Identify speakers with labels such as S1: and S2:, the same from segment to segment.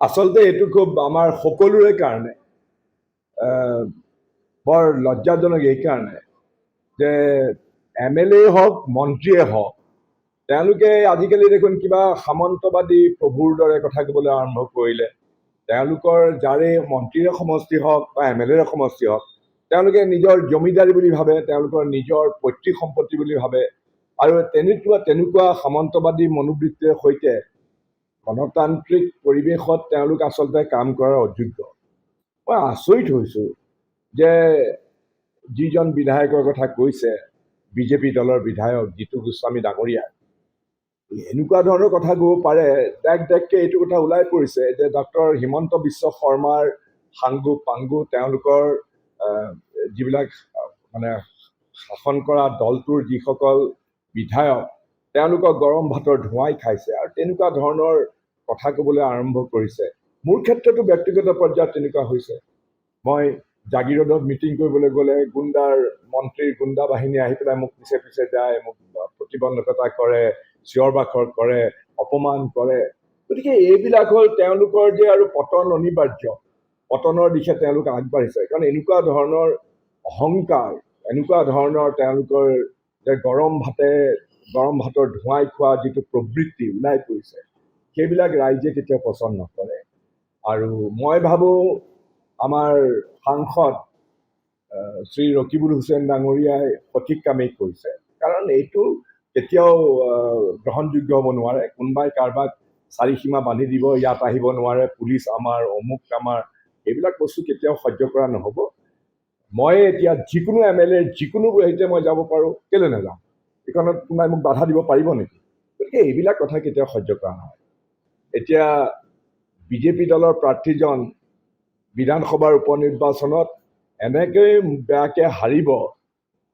S1: আচলতে এইটো খুব আমাৰ সকলোৰে কাৰণে বৰ লজ্জাজনক এইকাৰণে যে MLA হওক মন্ত্ৰীয়ে হওক তেওঁলোকে আজিকালি দেখোন কিবা সামন্তবাদী প্ৰভুৰ দৰে কথা ক'বলৈ আৰম্ভ কৰিলে। তেওঁলোকৰ যাৰে মন্ত্ৰীৰে সমষ্টি হওক বা MLAৰে সমষ্টি হওক তেওঁলোকে নিজৰ জমিদাৰী বুলি ভাবে, তেওঁলোকৰ নিজৰ পৈতৃক সম্পত্তি বুলি ভাবে আৰু তেনেকুৱা সামন্তবাদী মনোবৃত্তিৰ সৈতে গণতান্ত্ৰিক পৰিৱেশত তেওঁলোক আচলতে কাম কৰাৰ অযোগ্য। মই আচৰিত হৈছোঁ যে যিজন বিধায়কৰ কথা কৈছে বিজেপি দলৰ বিধায়ক জিতু গোস্বামী ডাঙৰীয়া, এনেকুৱা ধৰণৰ কথা ক'ব পাৰে। ডাইৰেক্টকৈ এইটো কথা ওলাই পৰিছে যে ডক্টৰ হিমন্ত বিশ্ব শৰ্মাৰ সাংগু পাংগু তেওঁলোকৰ যিবিলাক মানে শাসন কৰা দলটোৰ যিসকল বিধায়ক তেওঁলোকক গৰম ভাতৰ ধোঁৱাই খাইছে আৰু তেনেকুৱা ধৰণৰ কথা ক'বলৈ আৰম্ভ কৰিছে। মোৰ ক্ষেত্ৰতো ব্যক্তিগত পৰ্যায়ত তেনেকুৱা হৈছে। মই জাগিৰোডত মিটিং কৰিবলৈ গ'লে মন্ত্ৰীৰ গুণ্ডা বাহিনী আহি পেলাই মোক পিছে পিছে যায়, মোক প্ৰতিবন্ধকতা কৰে, চিঞৰ বাখৰ কৰে, অপমান কৰে। গতিকে এইবিলাক হ'ল তেওঁলোকৰ যে আৰু পতন অনিবাৰ্য, পতনৰ দিশে তেওঁলোক আগবাঢ়িছে। কাৰণ এনেকুৱা ধৰণৰ অহংকাৰ, এনেকুৱা ধৰণৰ তেওঁলোকৰ যে গৰম ভাতৰ ধোঁৱাই খোৱা যিটো প্ৰবৃত্তি ওলাই পৰিছে সেইবিলাক ৰাইজে কেতিয়াও পচন্দ নকৰে। আৰু মই ভাবোঁ আমাৰ সাংসদ শ্ৰী ৰকিবুল হুছেইন ডাঙৰীয়াই সঠিক কামেই কৰিছে। কাৰণ এইটো কেতিয়াও গ্ৰহণযোগ্য হ'ব নোৱাৰে। কোনোবাই কাৰোবাক চাৰিসীমা বান্ধি দিব, ইয়াত আহিব নোৱাৰে, পুলিচ আমাৰ, অমুক আমাৰ, এইবিলাক বস্তু কেতিয়াও সহ্য কৰা নহ'ব। মই এতিয়া যিকোনো MLA যিকোনো হেৰিতে মই যাব পাৰোঁ, কেলৈ নাযাম? এইখনত কোনোবাই মোক বাধা দিব পাৰিব নেকি? গতিকে এইবিলাক কথা কেতিয়াও সহ্য কৰা নহয়। এতিয়া বিজেপি দলৰ প্ৰাৰ্থীজন বিধানসভাৰ উপনিৰ্বাচনত এনেকৈ বেয়াকৈ হাৰিব,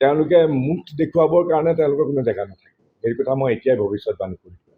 S1: তেওঁলোকে মুখ দেখুৱাবৰ কাৰণে তেওঁলোকৰ কোনো জেগা নাথাকে। এই কথা মই এতিয়াই ভৱিষ্যতবাণী কৰিছোঁ।